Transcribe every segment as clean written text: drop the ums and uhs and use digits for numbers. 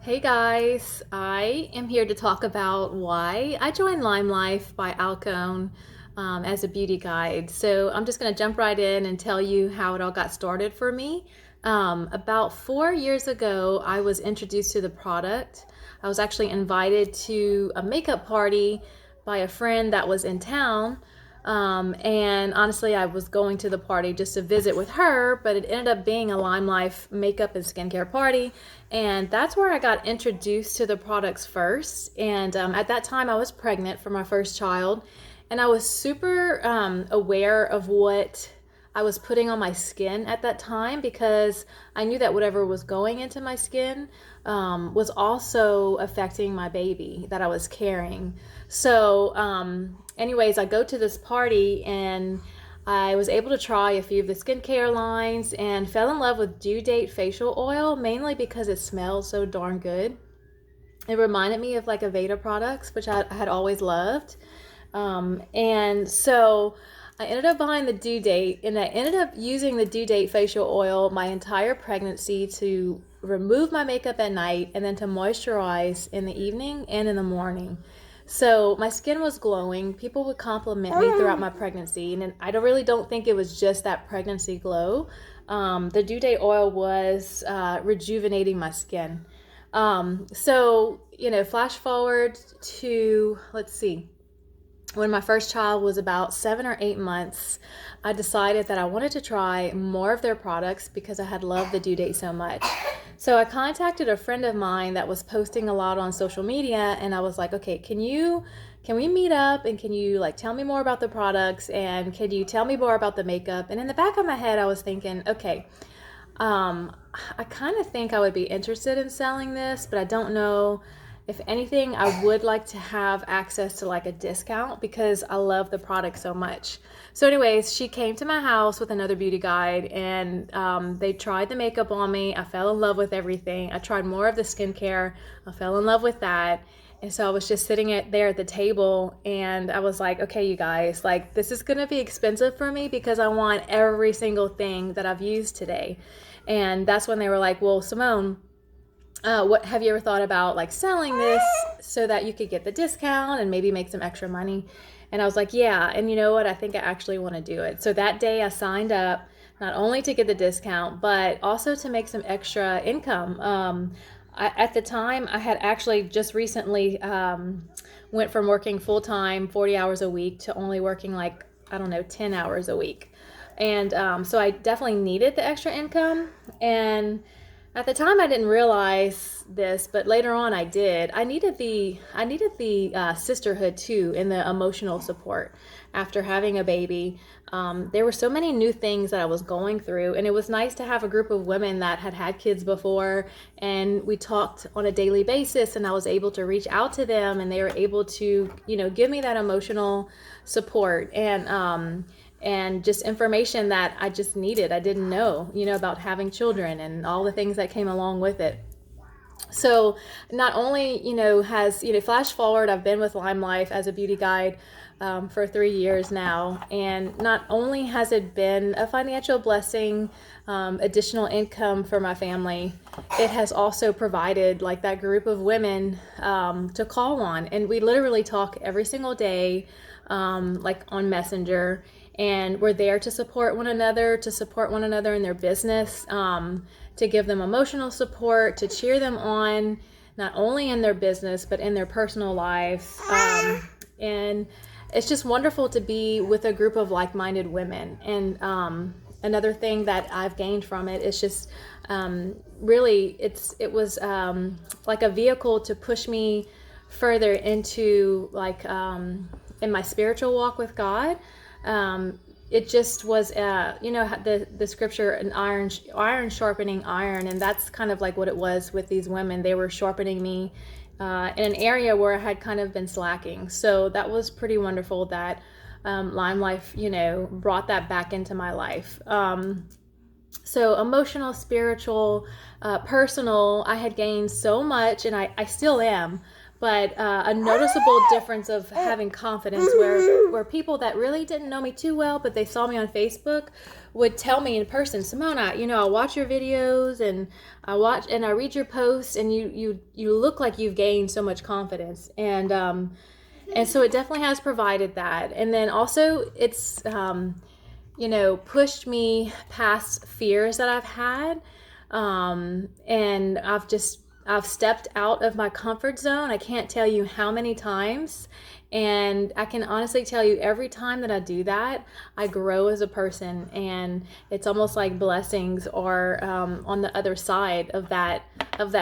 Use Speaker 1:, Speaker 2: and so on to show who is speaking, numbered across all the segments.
Speaker 1: Hey guys, I am here to talk about why I joined LimeLife by Alcone as a beauty guide. So I'm just going to jump right in and tell you how it all got started for me. About 4 years ago, I was introduced to the product. I was actually invited to a makeup party by a friend that was in town. And honestly, I was going to the party just to visit with her, but it ended up being a LimeLife makeup and skincare party. And that's where I got introduced to the products first. And at that time, I was pregnant for my first child. And I was super aware of what I was putting on my skin at that time because I knew that whatever was going into my skin was also affecting my baby that I was carrying. So, anyways, I go to this party and I was able to try a few of the skincare lines and fell in love with Due Date facial oil mainly because it smells so darn good. It reminded me of like Aveda products, which I had always loved. And so I ended up buying the Due Date, and I ended up using the Due Date facial oil my entire pregnancy to remove my makeup at night and then to moisturize in the evening and in the morning. So my skin was glowing. People would compliment me throughout my pregnancy, and I don't think it was just that pregnancy glow. The Due Date oil was rejuvenating my skin. Flash forward to, let's see, when my first child was about 7 or 8 months, I decided that I wanted to try more of their products because I had loved the Due Date so much. So I contacted a friend of mine that was posting a lot on social media, and I was like, okay, can we meet up and can you like tell me more about the products and can you tell me more about the makeup? And in the back of my head, I was thinking, okay, I kind of think I would be interested in selling this, but I don't know. If anything, I would like to have access to like a discount because I love the product so much. So, anyways, she came to my house with another beauty guide and they tried the makeup on me. I fell in love with everything. I tried more of the skincare. I fell in love with that. And so I was just sitting there at the table and I was like, okay, you guys, like this is going to be expensive for me because I want every single thing that I've used today. And that's when they were like, well, Simone, what have you ever thought about like selling this so that you could get the discount and maybe make some extra money? And I was like, yeah. And you know what? I think I actually want to do it. So that day I signed up not only to get the discount, but also to make some extra income. At the time, I had actually just recently went from working full time, 40 hours a week, to only working like, I don't know, 10 hours a week. And so I definitely needed the extra income. And at the time, I didn't realize this, but later on, I did. I needed the sisterhood too, and the emotional support after having a baby. There were so many new things that I was going through, and it was nice to have a group of women that had kids before, and we talked on a daily basis. And I was able to reach out to them, and they were able to, give me that emotional support and just information that I just needed. I didn't know, about having children and all the things that came along with it. So not only, flash forward, I've been with LimeLife as a beauty guide for 3 years now. And not only has it been a financial blessing, additional income for my family, it has also provided like that group of women to call on. And we literally talk every single day, like on Messenger. And we're there to support one another, in their business, to give them emotional support, to cheer them on, not only in their business, but in their personal lives. And it's just wonderful to be with a group of like-minded women. And another thing that I've gained from it is just really, it was like a vehicle to push me further into like in my spiritual walk with God. It just was, the scripture, an iron sharpening iron, and that's kind of like what it was with these women. They were sharpening me in an area where I had kind of been slacking. So that was pretty wonderful that LimeLife, brought that back into my life. So emotional, spiritual, personal, I had gained so much, and I still am. but a noticeable difference of having confidence where people that really didn't know me too well, but they saw me on Facebook, would tell me in person, Simona, I watch your videos and I read your posts, and you look like you've gained so much confidence. And so it definitely has provided that. And then also it's pushed me past fears that I've had. And I've stepped out of my comfort zone. I can't tell you how many times. And I can honestly tell you, every time that I do that, I grow as a person. And it's almost like blessings are on the other side of that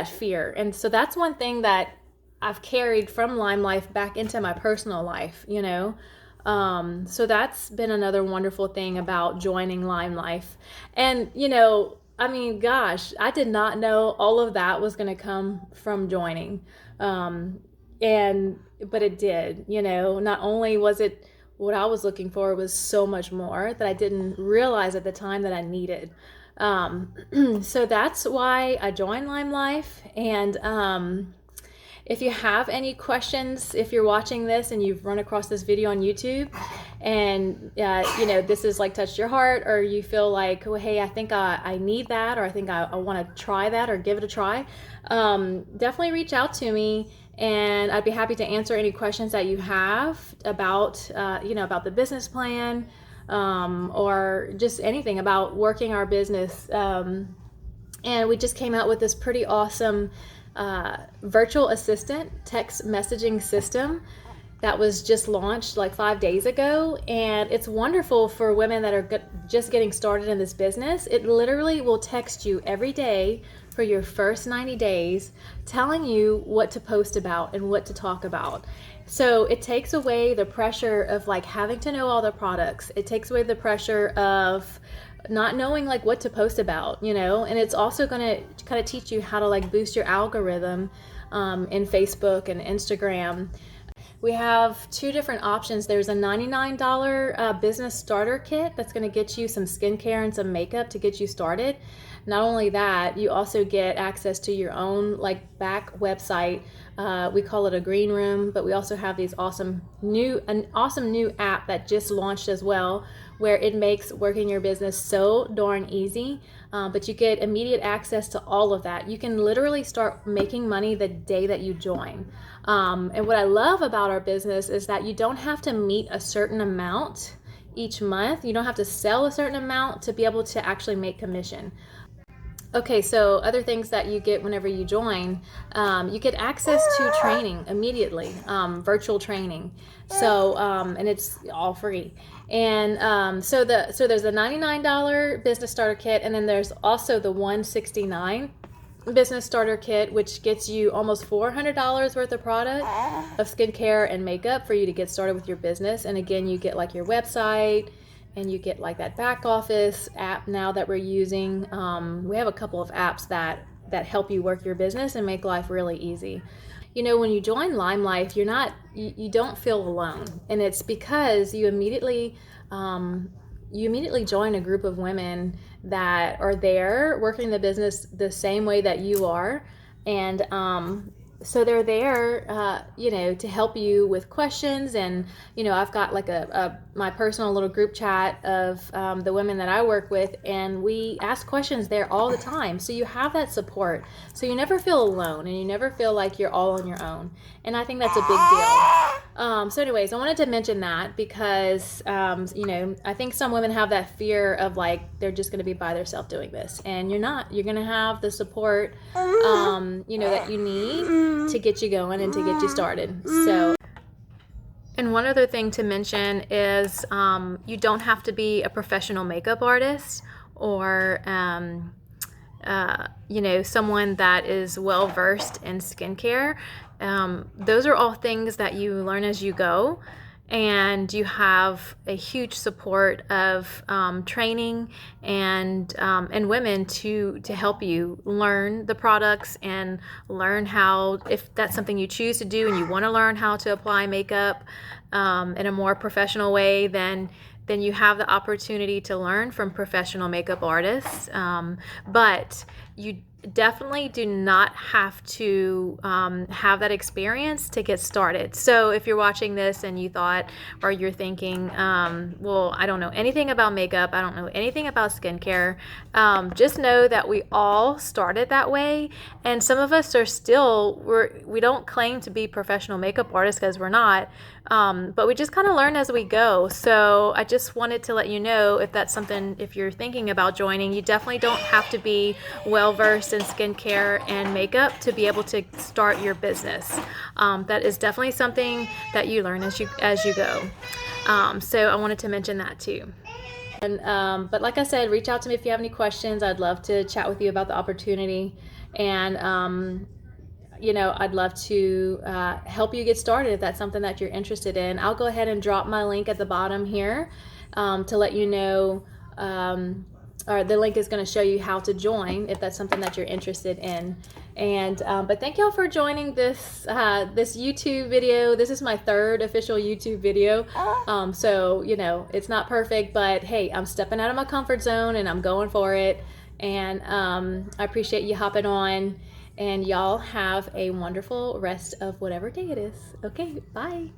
Speaker 1: fear. And so that's one thing that I've carried from LimeLife back into my personal life, So that's been another wonderful thing about joining LimeLife. And, gosh, I did not know all of that was going to come from joining. But it did, not only was it what I was looking for, it was so much more that I didn't realize at the time that I needed. So that's why I joined LimeLife. And, if you have any questions, if you're watching this and you've run across this video on YouTube and, this is like touched your heart, or you feel like, oh, hey, I think I need that, or I think I want to try that or give it a try, definitely reach out to me, and I'd be happy to answer any questions that you have about, about the business plan, or just anything about working our business. And we just came out with this pretty awesome virtual assistant text messaging system that was just launched like 5 days ago, and it's wonderful for women that are just getting started in this business. It literally will text you every day for your first 90 days, telling you what to post about and what to talk about. So it takes away the pressure of like having to know all the products. It takes away the pressure of not knowing like what to post about, and it's also going to kind of teach you how to like boost your algorithm in Facebook and Instagram. We have 2 different options. There's a $99 business starter kit that's going to get you some skincare and some makeup to get you started. Not only that, you also get access to your own like back website. We call it a green room, but we also have these awesome new app that just launched as well, where it makes working your business so darn easy. But you get immediate access to all of that. You can literally start making money the day that you join. And what I love about our business is that you don't have to meet a certain amount each month. You don't have to sell a certain amount to be able to actually make commission. Okay, so other things that you get whenever you join, you get access to training immediately, virtual training. So, and it's all free. And so there's a $99 business starter kit, and then there's also the $169 business starter kit, which gets you almost $400 worth of product of skincare and makeup for you to get started with your business. And again, you get like your website, and you get like that back office app now that we're using. We have a couple of apps that help you work your business and make life really easy. When you join LimeLife, you don't feel alone, and it's because you immediately join a group of women that are there working the business the same way that you are, and so they're there, to help you with questions. And, I've got like my personal little group chat of the women that I work with, and we ask questions there all the time. So you have that support. So you never feel alone, and you never feel like you're all on your own. And I think that's a big deal. So anyways, I wanted to mention that because, I think some women have that fear of like, they're just going to be by themselves doing this. And you're not. You're going to have the support, that you need to get you going and to get you started. So, and one other thing to mention is you don't have to be a professional makeup artist or someone that is well versed in skincare. Those are all things that you learn as you go, and you have a huge support of training and women to help you learn the products and learn how, if that's something you choose to do and you want to learn how to apply makeup in a more professional way, then you have the opportunity to learn from professional makeup artists. But definitely do not have to have that experience to get started. So if you're watching this and you thought, or you're thinking, well, I don't know anything about makeup, I don't know anything about skincare, just know that we all started that way. And some of us are still, we don't claim to be professional makeup artists because we're not. But we just kind of learn as we go. So I just wanted to let you know, if that's something, if you're thinking about joining, you definitely don't have to be well versed in skincare and makeup to be able to start your business. That is definitely something that you learn as you go. So I wanted to mention that too. And but like I said, reach out to me if you have any questions. I'd love to chat with you about the opportunity. And I'd love to help you get started if that's something that you're interested in. I'll go ahead and drop my link at the bottom here to let you know, or the link is going to show you how to join if that's something that you're interested in. And but thank y'all for joining this this YouTube video. This is my third official YouTube video. So it's not perfect, but hey, I'm stepping out of my comfort zone and I'm going for it. And I appreciate you hopping on. And y'all have a wonderful rest of whatever day it is. Okay, bye.